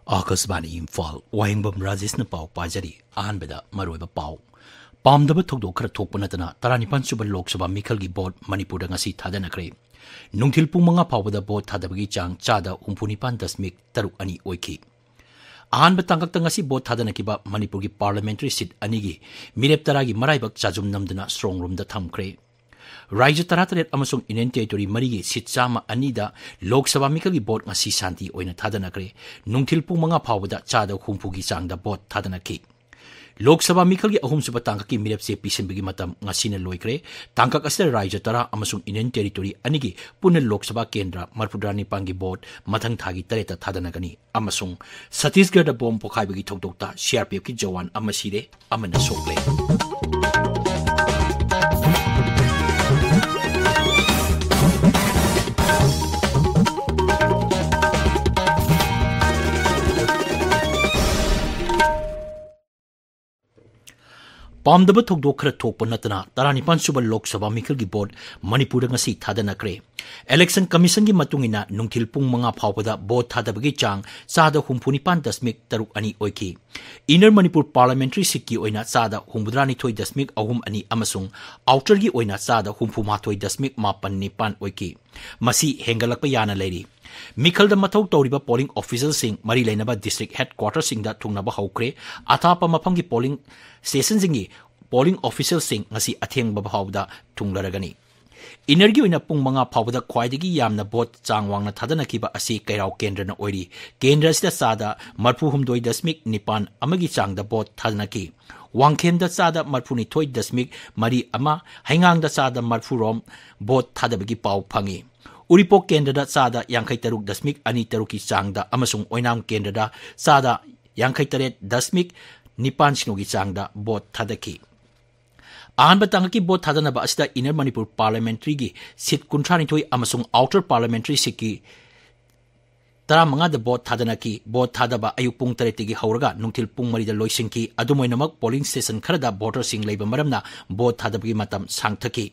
आकाशवाणी इम्फाल वाहिंगबम राजेशना पाव पाजरी अहनबदा मरोइबा पाव पामदब थोकदो खर थोकप नतना 19 सुब लोकसभा मिखलगी बोर्ड मणिपुरदा ngasi थादनखरे नुंथिल पुंग मंगा फावदा बोर्ड थादबगी चांग चादा 49.2 ओइखि अहनब तांगकता ngasi बोर्ड थादनकिबा मणिपुरगी पार्लियामेंटरी सीट अनिगी मिरेप तरागी मराइबक चाजुम नमदना स्ट्रॉन्ग रूम दा थमखरे राज्य तरातरेट अमसुंग यूनियन टेरिटोरी मरीगी सीट चामा अनीदा लोकसभा मिखलगी बोर्ड ngasi शांति ओइना थादनखरे नुंथिल पुंग मंगा फावदा चादा 60 चांगदा बोर्ड थादनखि लोकसभा मिखलगी अहुमसुब तांगकी मिरेपसे पिसिनबगी मतम ngasiना लोइखरे तांगक असर राज्य तरा अमसुंग यूनियन टेरिटोरी अनिगी पुन लोकसभा केंद्र मरपुद्रानी पांगी बोर्ड मथंग थागी तरेता थादनगनी अमसुंग छत्तीसगढ़ बोम पोखाइबगी थोकदोक्ता सीआरपीएफ की जवान अमसिरे अमना सोकले पामदब थोकदो खर थोकप नतना 19 सुब लोकसभा मिखलगी बोर्ड मणिपुर ngasi थादनखरे इलेक्शन कमीशन की मतुंगिना नुंथिल पुंग मंगा फावदा बोर्ड थादबगी चांग चादा 49.3 ओइखि इनर मणिपुर पार्लियामेंटरी सीट की ओइना चादा 39.2 अमसुंग आउटर की ओइना चादा 59.9 ओइखि मसी हेंगलक याना लेरी मिखल मथौ तौरिबा पोलिंग ऑफिसर सिंह मरी लेनबा डिस्ट्रिक्ट हेडक्वार्टर सिंह थुंगनबा हौख्रे अथाप मफम की पोलिंग स्टेशन सिंह पोलिंग ऑफिसर सिंह ngasi अथेंगबा फावदा थुंगलरगनी इनरगी ओइना पुंग मंगा फावदा ख्वाइदगी यामना बोट चांगवांगना थादनकिबा असि कैराव केंद्रना ओइरी केंद्र सिदा चादा 39.9 अमगी चांगदा बोट थादनकी वांगखेमदा चादा 39.3 अमा हैंगांगदा चादा 40 रोम बोट थादबगी पाव फंगी उरिपोक केंद्रदा चादा 53.23 की चांगदा अमसुंग ओइनाम केंद्रदा चादा 53.9 की चांगदा boat थादकी अहनब तांगकी boat थादनबा असिदा inner Manipur parliamentary की सीट 39 अमसुंग आउटर पार्लियामेंटरी सीट की 15 द बोट थादनकी बोट थादबा अयु पुंग 3 की हौरगा नुंथिल पुंग 3 the लोइसिंकी अदुमोइनमक polling station Khardah voter सिंग लेबा मरमना बोट थादबगी मतम सांगथकी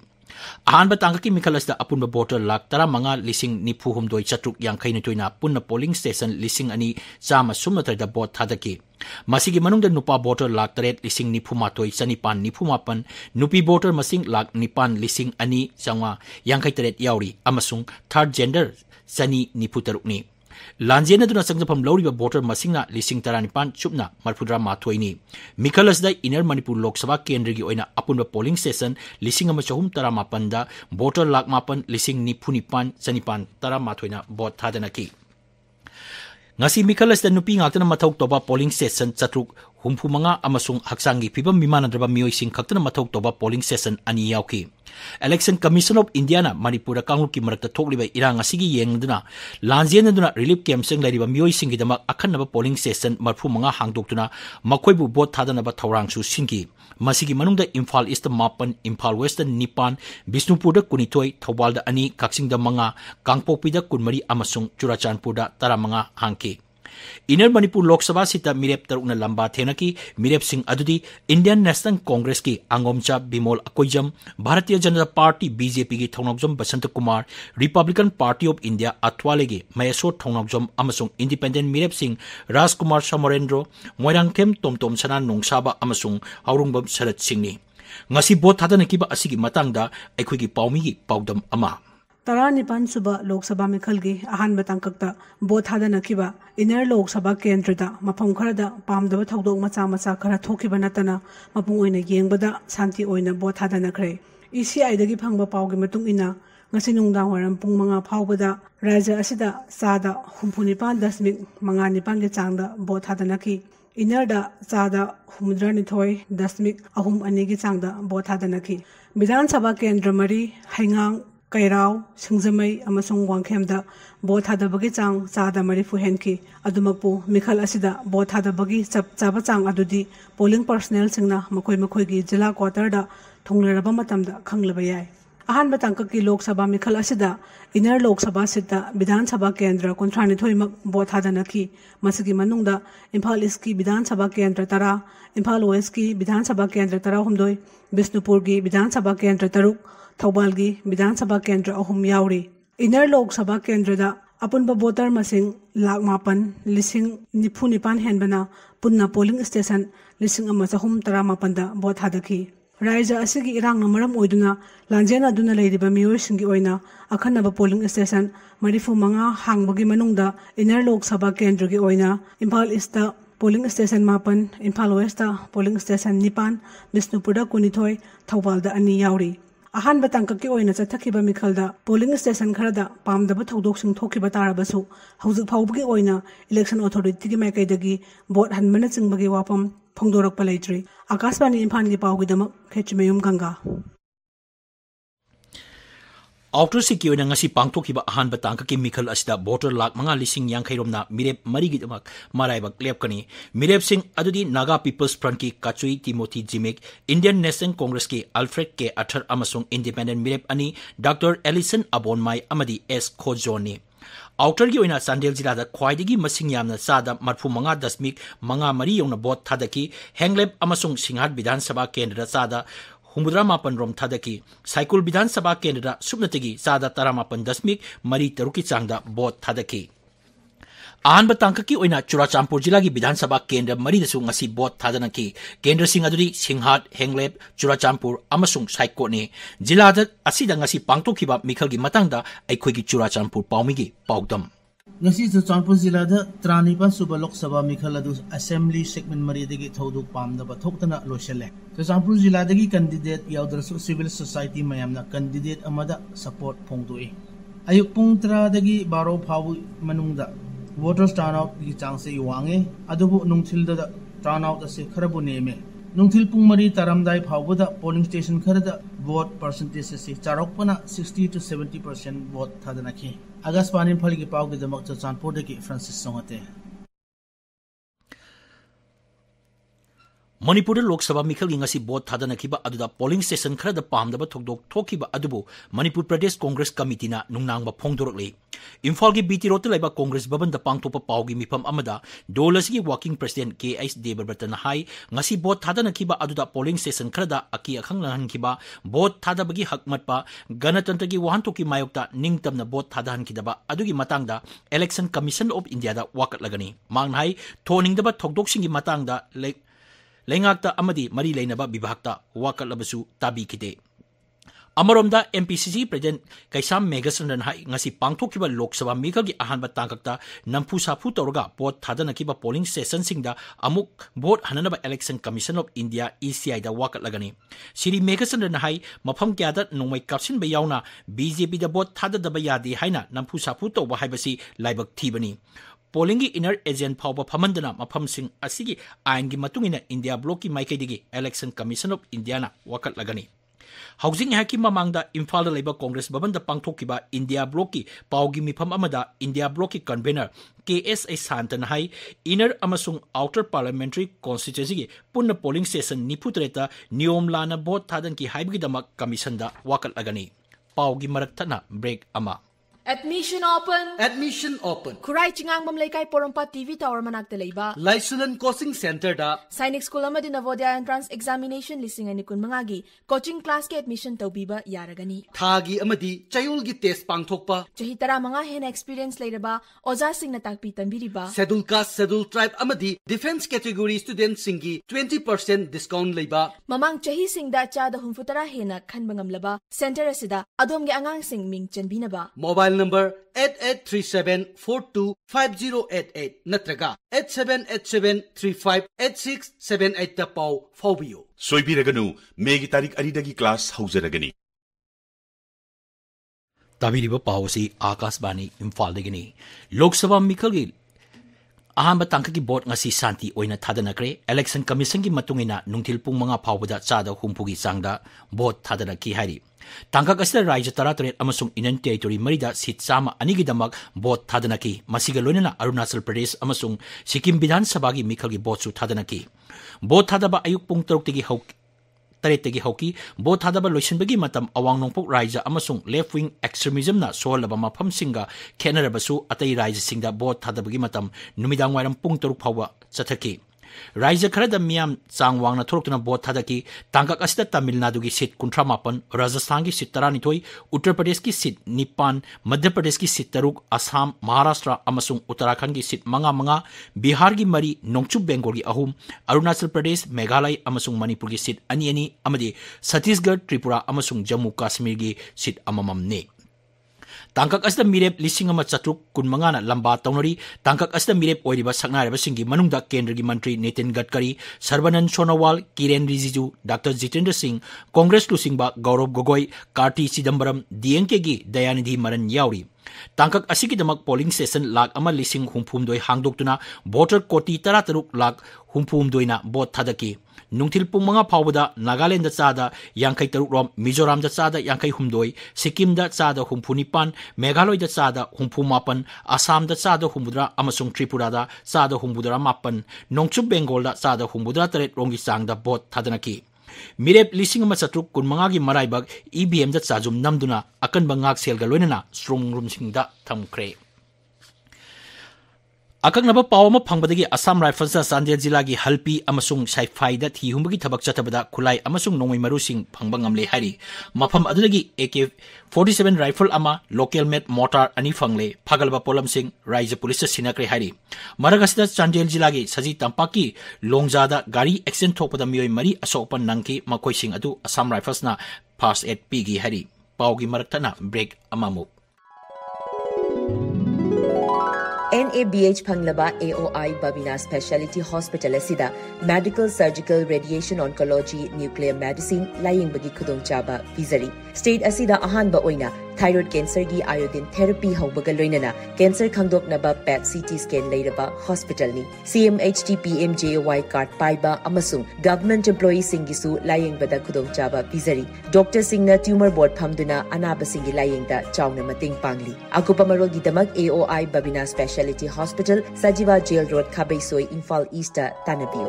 अहनब तांगकी मिखलसदा अपुनबा वोटर लाख 15,000 पुन्न polling station 2,200 the boat थादकी मसीगी मनुंगदा नुपा voter lakh 3,94,994 नुपी voter मसिंग lakh 9,2,253 यावरी अमसुंग third gender 2,94 लांजेनदुना संगफम लौरिबा voter मसिंगना 19,9 चुपना मरफुद्रा माथोइनी मिखलसदा inner Manipur Lok Sabha केंद्र की ओइना अपुनबा पोलिंग स्टेशन 19,418 दा voter lakh 9,994,913 vote थादनकी ngasi मिखलसदा नुपी ngakna mathau toba polling station chatruk 65 amasung haksangi phibam mimanadraba mioising khakna mathau toba polling station ani yauki election commission of india na manipura kanglu ki marakta thokliba irang asigi yengduna lanjenaduna relief camp sing lariba mioising gi damak akhanaba polling station 35 hangdoktuna makoibu vote thadanaba thorangsu singi masigi manungda imphal east mapan imphal west nipan bisnupur da kunithoi thobal da ani kaksing da manga kangpopi da kunmari amasung churachandpur da 15 hangki inner Manipur Lok Sabha seat मिरेप तरुना लंबा थेनकी मिरेप सिंह अदुदी Indian National Congress की Angomcha Bimol Akoijam Bharatiya Janata Party BJP की Thounaojam Basanta Kumar Republican Party of India Athawale की मयसोर थौनौजम अमसुंग इंडिपेंडेंट मिरेप सिंह राजकुमार समरेंद्र मोइरांगथेम तोमतोम सना नोंसाबा अमसुंग हौरुंगबम शरद सिंहनी ngasi bot thadanakiba asigi matangda aikhoigi paumi paudam ama 19 सुब लोकसभा मिखलगी अहानब तांकक्ता बोट थादनखिबा इनर लोकसभा केंद्रदा मफम खरदा पामदब थौदोक मचा मचा खरा थोखिबा नतना मपुंग ओइना येंगबदा शांति ओइना बोट थादनखरे ईसीआई दगी फंगबा पावगी मतुंग इना ngasi nungdang waram pung 5 फावबदा राज्य असिदा चादा 49.9 के चांगदा बोट थादनखि इनरदा चादा 59.2 की चांगदा बोट थादनखि विधानसभा केंद्र मरी हैंगांग कैराव सिंगजमई अमसुंग वांगखेमदा बोट थादबगी चांग चादा 3 हेनकी अदुमकपु मिखल असिदा बोट थादबगी चाबा चांग अदुदी पोलिंग पर्सनल सिंगना मखोई मखोईगी जिला क्वार्टरदा थोंगलेरबा मतमदा खंगलबा याय अहानब तांककी लोकसभा मिखल असिदा इनर लोकसभा सीटा विधानसभा केंद्र 39 मक बोट थादनखी मसगी मनुंगदा इम्फाल ईस्ट की विधानसभा केंद्र 13 इम्फाल वेस्ट की विधानसभा केंद्र 13 बिष्णुपुर की विधानसभा केंद्र 3 थौबाल की विधानसभा केंद्र 3 यावरी इनर लोकसभा केंद्र अपुनबा वोटर मसिंग लाख मापन लिसिंग निफु निपान हेनबना पुन्ना पोलिंग स्टेशन लिसिंग अमा चहुम तरा मापनदा वोट थादकी राज्य असिगी इरांग मरम ओइदुना लांजेना दुना लेरिबा मियोइसिंगी ओइना अखन्नबा पोलिंग स्टेशन मरिफु मंगा हांगबगी मनुंगदा इनर लोक सभा केंद्रगी ओइना इम्फाल ईस्ट पोलिंग स्टेशन मापन इम्फाल वेस्ट पोलिंग स्टेशन निपान बिष्णुपुरदा कुनिथोय थौबालदा अनि यावरी अहानबा तांककी ओइना चथखिबा मिखलदा पोलिंग स्टेशन खरदा पामदबा थौदोकसिंग थोखिबा ताराबसु हौजिक फाउबगी ओइना इलेक्शन अथॉरिटीगी माइकैदगी वोट हनबना चिंगबगी वाफम फोंदोरकपा लेट्री आकाशवाणी इम्फालगी पाउगीदमक खेचमेयुम गंगा आउटर सिक्की ओइना ngasi pangthokhiba ahanba tangkaki mikhal asida voter lakh 5,50,000 romna mirep marigi damak maraibak lepkani mirep sing adudi Naga People's Front ki Kachui Timothy Jimek Indian National Congress ki Alfred K Athar amasung Independent mirep ani Dr Ellison Abonmai amadi S Khojoni outer की ओइना सांडेल जिला दा ख्वाइदगी मसिंग यामना सादा मरफु मंगा दशमिक मंगा मरी योना boat थादकी हेंगलेब अमसुंग सिंहाट विधानसभा केंद्र सादा हुमुद्रा मापन रोम थादकी साइकुल विधानसभा केंद्र सुबनतगी सादा तरा मापन दशमिक मरी तरुकी चांगदा बोट थादकी आहानब तांककी ओइना चुराचांपुर जिला की विधानसभा केंद्र मरीदसु ngasi बोट थादनकी केंद्र सिंह अदुदी सिंहाट हेंगलेब चुराचांपुर अमसुंग साइकोने जिला असिदा ngasi पांगथोखिबा मिखलगी मतंगदा अखोइगी चुराचांपुर पाउमिगी पाउदम ngasi चुराचांपुर जिला द 39 सुबा लोकसभा मिखल अदु असेंबली सेगमेंट मरीदगी थौदुक पामदबा थोक्तना लोशले चुराचांपुर जिला दगी कैंडिडेट याउदरसु सिविल सोसाइटी मयामना कैंडिडेट अमदा सपोर्ट फोंदोई अयुक पुंग 3 दगी 12 फाउ मनुंगदा वोटर्स टर्नआउट की चांग से वांगे अदुबु नुंगथिल द टर्नआउट असे खरबु नेमे नुंगथिल पुंग मरी तारामदाई फाउबदा पोलिंग स्टेशन खरदा वोट परसेंटेज से चारोकपना 60 to 70% वोट थादनखि आकाशवाणी फल की पाव के दमक चुराचांपुर की फ्रांसिस सोंगते मणिपुर लोकसभा मिखल ngasi बोट थादनखिबा अदुदा पोलिंग स्टेशन खरदा पामदबा थोकदोक थोखिबा अदुबु मणिपुर प्रदेश कांग्रेस कमिटी ना नुंगनांगबा फोंदोरकले इम्फाल की बीटी रोड लाइबा कांग्रेस भवन द पांगथोपा पावगी मिफम अमदा डोलसगी वर्किंग प्रेसिडेंट KH देबरबर्तन हाई ngasi बोट थादनखिबा अदुदा पोलिंग स्टेशन खरदा अकी अखंग लहनखिबा बोट थादबगी हकमतपा गणतंत्र की वाहनतोकी मायोक्ता निंगतमना बोट थादहनखिदबा अदुगी मतंगदा इलेक्शन कमीशन ऑफ इंडिया दा वाकटलगनी मांगनाई थोनिंगदबा थोकदोकसिंगी मतंगदा लेंगाक्ता अमदी मरी लेनबा विभागता वाकटलबसु ताबीखिदे अमरोमदा MPCC प्रेसिडेंट कैसाम मेघचंद्रन हाई ngasi पांगथोखिबा लोकसभा मिखलगी अहानबा तांकक्ता नंफु साफु तौरगा बोट थादनखिबा पोलिंग स्टेशन सिंगदा अमुक boat हननबा election commission of India ECI दा वाकटलगनी श्री मेघचंद्रन हाई मफम क्यादा नोंमै कापसिनबा यावना BJP दा बोट थाददबा यादे हाइना नंफु साफु तौबा हाइबसी लाइबक थीबनी पोलिंग की इनर एजेंट फाउबा फमंदना मफम सिंग असिगी आइन की मतुंगिना इंडिया ब्लॉक की माइकैदिगी इलेक्शन कमीशन ऑफ इंडिया ना वाकटलगनी हाउसिंग हैकी ममांगदा इम्फाल लेबा Congress Bhavan the पांगथोखिबा India bloc की पाउगी मिफम अमदा इंडिया ब्लॉक की कन्वेनर KSA सांतन हाई इनर अमसुंग आउटर पार्लियामेंट्री कॉन्स्टिट्यूएंसी की पुनः पोलिंग स्टेशन 93 नियम लाना बोट थादन की हाइबगिदमक कमीशन दा वाकटलगनी पाउगी मरकथना ब्रेक अमा Admission open. Admission open. Kurai Chingang Mamlaikai Porompa TV Tower Manakta Leiba. Lysulan Coaching Center da. Sainik School Amadi Navodaya Entrance Examination listing ani kun mangagi coaching class ke admission tawbiba yaragani. Thagi amadi chayul gi test pangthokpa. Chahi tara manga hen experience leiraba oja sing na takpi tambiriba. Schedule caste, schedule tribe amadi defense category student singi 20% discount leiba. Mamang chahi singda cha da humfutara hena khanbangam laba center asida adom ge angang sing ming chanbinaba. Mobile number 8837425088 natraga 8787358678 ta pau faubiyo soibiraganu megi tarik aridagi class haujaragani ताबीरिबा पावसी आकाशवाणी इम्फाल दगिनी लोकसभा मिखलगी अहानबा तांककी vote ngasi शांति ओइना थादनक्रे election commission की मतुंगिना नुंथिल पुंग मंगा फावबदा चादा हुंपुगी चांगदा बोट थादनकी हारि तांकक असदा राज्य 33 अमसुंग इनन territory मरिदा seat Chama अनिगिदमक boat थादनकी मसिगा लोइना Arunachal Pradesh अमसुंग Sikkim विधानसभा की मिखलगी बोटसु थादनकी बोट थादबा अयुक पुंग 3 तगी हौक तरेतगी हौकी बोट थादबा लोइसनबगी मतम अवांग नोंपोक राज्य अमसुंग लेफ्ट विंग एक्सट्रीमिज्म ना सोलबा मफम सिंगा खेनरबसु अतै राज्य सिंगदा बोट थादबगी मतम नुमिदांग वाइरम पुंग 3 फावबा चथकी राज्य खरद मियाम चांग वांगना थोरक्तुना बोट थादकी तांकक असिदा तमिलनाडु की सीट 38, राजस्थान की सीट 32, उत्तर प्रदेश की सीट 9, मध्य प्रदेश की सीट 3, असम, महाराष्ट्र अमसुंग उत्तराखंड की सीट 5, बिहार की 4, नोंगचुक बेंगोल की 3, अरुणाचल प्रदेश, मेघालय अमसुंग मणिपुर की सीट 2 अमदी छत्तीसगढ़, त्रिपुरा अमसुंग जम्मू कश्मीर की सीट अमममने। तांकक असदा मिरेप 1440 लंबा तौनरी। तांकक असदा मिरेप ओइरिबा सकनारबसिंगी मनुंगदा केंद्र की मंत्री नितिन गडकरी, सर्बानंद सोनोवाल, किरेन रिजिजू, डॉक्टर जितेंद्र सिंह, कांग्रेस लुसिंगबा गौरव गोगोई, कार्ति चिदंबरम, डीएनके की दयानिधि मरन याउरी। तांकक असिगिदमक पोलिंग स्टेशन 1,50,000 हांगदोक्तुना वोटर कोटी 13,00,000 बोट थादकी। नुंथिल पुंग 5 फावदा नागालैंड चादा 53 रोम, मिजोराम चादा 52, सिक्किम चादा 49, मेघालय चादा 54, असम चादा 50 अमसुंग त्रिपुरा चादा 59, नोंगचुक बेंगोल चादा 53 रोंगी चांग बोट थादनकी। मिरेप 1445 की मराइबक ईवीएम चाजुम नमदुना अकनब ngakselga loinana strong room singda thamkre। अकंगनब पाव अमा फंगबदगी असम राइफल्स चांदेल जिला की हल्पी अमसुंग साइफाइदा थी हुंबगी थबक चतबदा खुलाई अमसुंग नोंगई मरुसिंग फंगबा ngamle हारी। मफम अदुदगी AK-47 राइफल अमा लोकल मेड मोटार अनि फंगले फगलबा पोलम सिंह राज्य पुलिस सिनक्रे हारी। मरगसदा चांदेल जिला की सजी तंपाकी लोंगजादा गाड़ी एक्सीडेंट थोपदा मियोय मरी असोपन नंकी मकोई सिंह अदु असम राइफल्स ना फर्स्ट एड पीगी हारी। Pawgi मरकतना break अमामु। NABH Panglaba AOI Babina Specialty Hospital Asida Medical, Surgical, Radiation Oncology, Nuclear Medicine, Lying Bagi Kudong Chaba, Vizari. State Asida Ahanba Oina, Thyroid Cancer Gi Iodine Therapy Haubagaloinana, Cancer Kangdok Naba PET CT Scan Laidaba Hospital Ni, CMHT PMJOY Card Paiba Amasung, Government Employee Singisu, Lying Bada Kudong Chaba, Vizari. Dr. Singna Tumor Board Pamduna, Anaba Singi Lying Da, Chowna Mating Pangli. Akupamarol Gidamak AOI Babina Specialty Hospital, Sajiva Jail Road, Kabaysoi, Imphal East, Tanabio.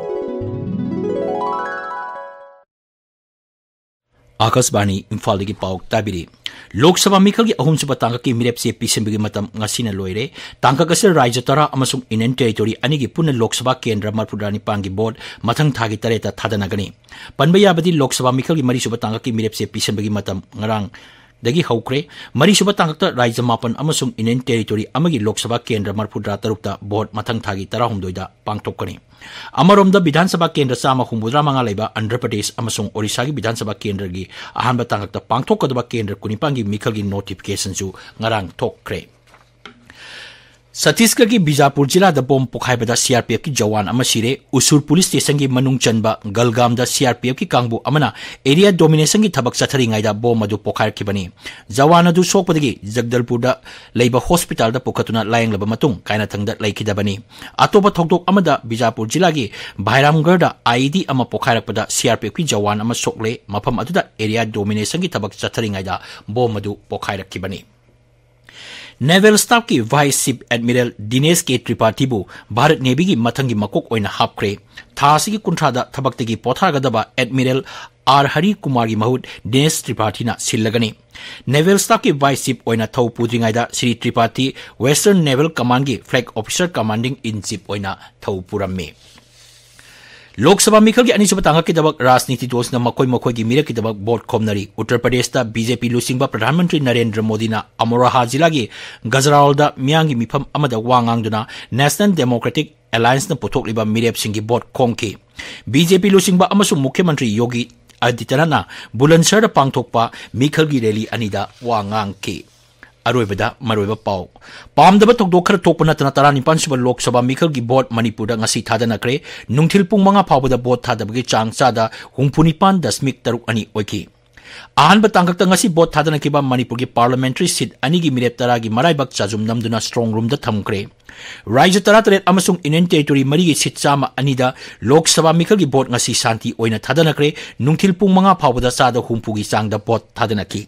Akashvani Imphal की पाव ताबिरी लोकसभा मिखल की अहुमसुब तांकक की मिरेप से पीसिंबगी मतम ngасina लोइरे तांकक असे राज्य तरा अमसुंग union territory अनि की पुन लोकसभा केंद्र मरपुरानी पांगी बोर्ड मथंग थागी तरेता थादनगनी पनबयाबदी लोकसभा मिखल की मरीसुब तांकक की मिरेप से पीसिंबगी मतम ngarang दगी हौक्रे मरीसुब तांकक राज्य मापन अमसुंग यूनियन टेरिटोरी अमगी लोकसभा केंद्र मरपुरा तरुक्ता बोर्ड मथंग थागी तरा हुमदोइदा पांगथोकनी अमरोमदा विधानसभा केंद्र चामा 85 लेबा आंध्र प्रदेश अमसुंग ओडिशा की विधानसभा केंद्र की अहानबा तांगकता पांगथोकदबा केंद्र कुनिपांगी मिखल की नोटिफिकेशन सु ngarang थोकरे। छत्तीसगढ़ की बीजापुर जिला बोम पोखाइबदा सीआरपीएफ की जवान अमा सिरे उसुर पुलिस स्टेशन की मनुंग चनबा गलगाम सीआरपीएफ की कांगबु अमना एरिया डोमिनेशन की थबक चथरिंगाइदा बोम अदु पोखाइरखिबनी जवान अदु सोकपदगी जगदलपुर लेबा हॉस्पिटल दा पोखतुना लायंगलबा मतुंग कायनाथंगदा लैखिदबनी अतोबा थोकदोक अमदा बीजापुर जिला की भाईरामगढ़ आईडी अमा पोखाइरखपदा सीआरपीएफ की जवान अमा सोकले मफम अदुदा एरिया डोमिनेशन की थबक चथरिंगाइदा बोम अदु पोखाइरखिबनी। नेवल स्टाफ की वाइस चीफ एडमिरल दिनेश के त्रिपाठी बु भारत नेवी की मथंगी मकोक ओइना हापख्रे थासी की कुंथ्रादा थबक्तगी पोथागदबा एडमिरल आर हरि कुमार की महूत दिनेश त्रिपाठीना सिल्लगनी नेवल स्टाफ की वाइस चीफ ओइना थौ पुद्रिंगाइदा Shri Tripathi western naval command की flag officer commanding in chief ओइना थौ पुरम्मे। लोकसभा मिखल की अनिसुब तांगक की दबक राजनीति दोषना मकोई मकोई की मिरक की दबक बोर्ड खोमनरी उत्तर प्रदेश दा बीजेपी लुसिंगबा प्रधानमंत्री नरेंद्र मोदी ना अमरोहा जिला की गजरावलदा मियांगी मिफम अमदा वांगांगदुना नेशनल डेमोक्रेटिक अलायंस ना पुथोकलिबा मिरेप सिंगी बोर्ड खोंकी बीजेपी लुसिंगबा अमसु मुख्यमंत्री योगी आदित्यनाथना बुलंदशहर पांगथोकपा मिखल की रैली अनिदा वांगांकी। अरोइबदा मरोइबा पाव पामदबा थोकदोक खर थोकप नतना 19 सुब लोकसभा मिखल की बोर्ड मणिपुर ngasi थादनक्रे नुंथिल पुंग 5 फावदा बोर्ड थादबगी चांग चादा 49.2 ओइकी अहानबा तांगकता ngasi बोर्ड थादनकिबा मणिपुर की पार्लियामेंट्री सीट अनि की मिरेप तरा की मराइबक चाजुम नमदुना स्ट्रॉन्ग रूम दा थमक्रे राज्य तरा तरे अमसुंग यूनियन टेरिटोरी मरी की सीट चामा अनिदा लोकसभा मिखल की बोर्ड ngasi शांति ओइना थादनक्रे नुंथिल पुंग 5 फावदा चादा 50 की चांग दा बोर्ड थादनकी।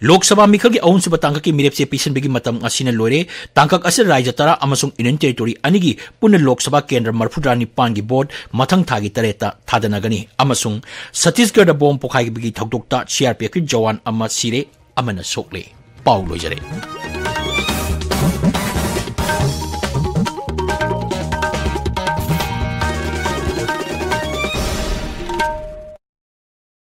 लोकसभा मिखल की अहुमसुब तांकक की मिरेप से पीसनबगी मतम ngасina लोरे तांकक असे राज्य तरा अमसुंग यूनियन टेरिटोरी अनिगी पुन लोकसभा केंद्र मरफुद्रा निपान की बोर्ड मथंग थागी तरेता थादनगनी अमसुंग छत्तीसगढ़ बोम पोखाइबगी थौदोकता सीआरपीएफ की जवान अमा सिरे अमना सोकले पाउ लोइजरे।